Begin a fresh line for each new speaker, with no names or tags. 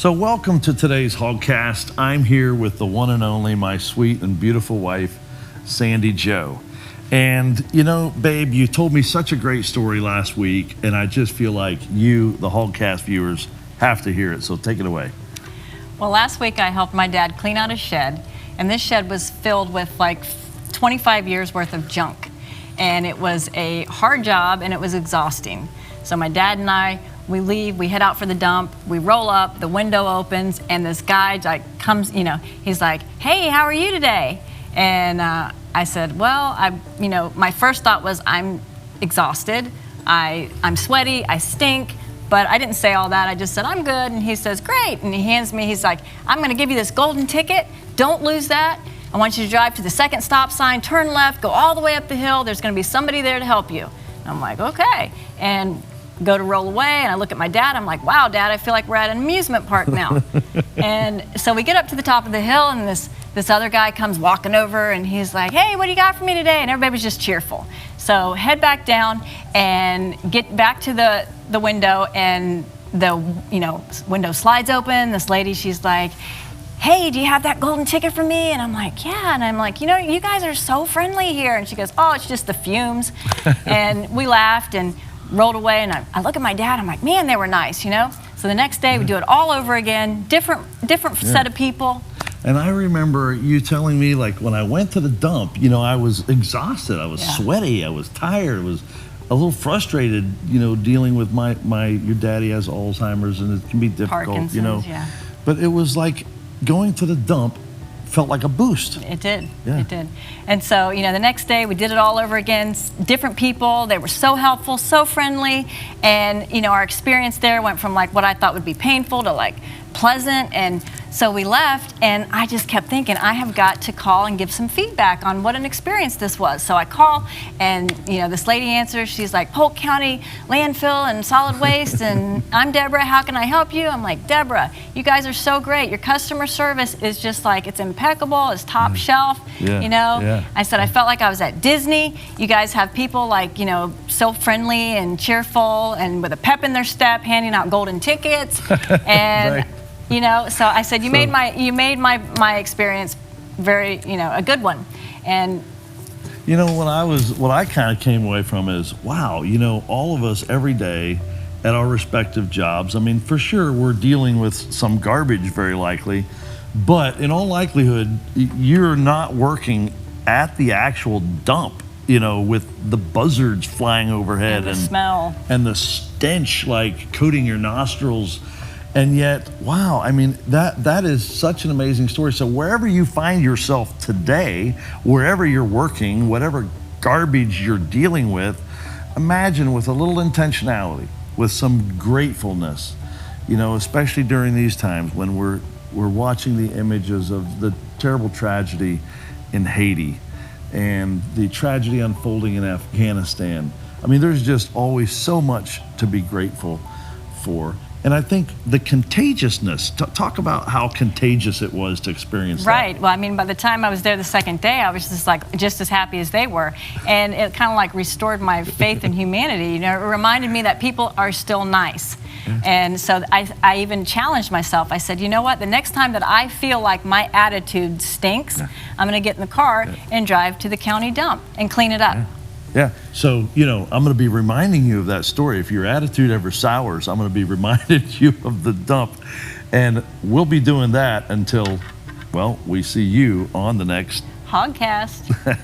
So welcome to today's HOGCAST. I'm here with the one and only, my sweet and beautiful wife, Sandee Jo. And you know, babe, you told me such a great story last week, and I just feel like you, the HOGCAST viewers, have to hear it. So take it away.
Well, last week I helped my dad clean out his shed, and this shed was filled with like 25 years worth of junk. And it was a hard job and it was exhausting. So my dad and I, we leave, we head out for the dump, we roll up, the window opens, and this guy like comes, you know, he's like, "Hey, how are you today?" And I said, well, my first thought was I'm exhausted, I'm sweaty, I stink, but I didn't say all that. I just said, I'm good. And he says, great. And he hands me, he's like, I'm gonna give you this golden ticket. Don't lose that. I want you to drive to the second stop sign, turn left, go all the way up the hill. There's gonna be somebody there to help you. And I'm like, okay. And go to roll away, and I look at my dad. I'm like, wow, Dad, I feel like we're at an amusement park now. And so we get up to the top of the hill, and this other guy comes walking over, and he's like, hey, what do you got for me today? And everybody was just cheerful. So head back down and get back to the window, and the window slides open. This lady, she's like, hey, do you have that golden ticket for me? And I'm like, yeah. And I'm like, you know, you guys are so friendly here. And she goes, oh, it's just the fumes. And we laughed and rolled away, and I look at my dad, I'm like, man, they were nice, you know? So the next day we do it all over again, different set of people.
And I remember you telling me, like, when I went to the dump, you know, I was exhausted, I was sweaty, I was tired, I was a little frustrated, you know, dealing with your daddy has Alzheimer's, and it can be difficult,
Parkinson's,
you know?
Yeah.
But it was like going to the dump felt like a boost.
It did, it did. And so, you know, the next day we did it all over again, different people, they were so helpful, so friendly, and, you know, our experience there went from like what I thought would be painful to like pleasant. And so we left, and I just kept thinking, I have got to call and give some feedback on what an experience this was. So I call, and you know, this lady answers. She's like, Polk County Landfill and Solid Waste, and I'm Deborah, how can I help you? I'm like, Deborah, you guys are so great. Your customer service is just like, it's impeccable, it's top shelf, you know? Yeah. I said, I felt like I was at Disney. You guys have people like, you know, so friendly and cheerful and with a pep in their step, handing out golden tickets. And
right.
You know, so I said, you made my experience very, you know, a good one. And
you know, what I kind of came away from is, wow, you know, all of us every day at our respective jobs, I mean, for sure we're dealing with some garbage very likely, but in all likelihood, you're not working at the actual dump, you know, with the buzzards flying overhead
and the smell
and the stench like coating your nostrils. And yet, wow, I mean, that is such an amazing story. So wherever you find yourself today, wherever you're working, whatever garbage you're dealing with, imagine with a little intentionality, with some gratefulness, you know, especially during these times when we're watching the images of the terrible tragedy in Haiti and the tragedy unfolding in Afghanistan. I mean, there's just always so much to be grateful for. And I think the contagiousness, talk about how contagious it was to experience that.
Right. Well, I mean, by the time I was there the second day, I was just as happy as they were. And it kind of like restored my faith in humanity. You know, it reminded me that people are still nice. And so I even challenged myself. I said, you know what, the next time that I feel like my attitude stinks, I'm going to get in the car and drive to the county dump and clean it up.
Yeah, so, you know, I'm going to be reminding you of that story. If your attitude ever sours, I'm going to be reminding you of the dump. And we'll be doing that until, well, we see you on the next
HOGCAST.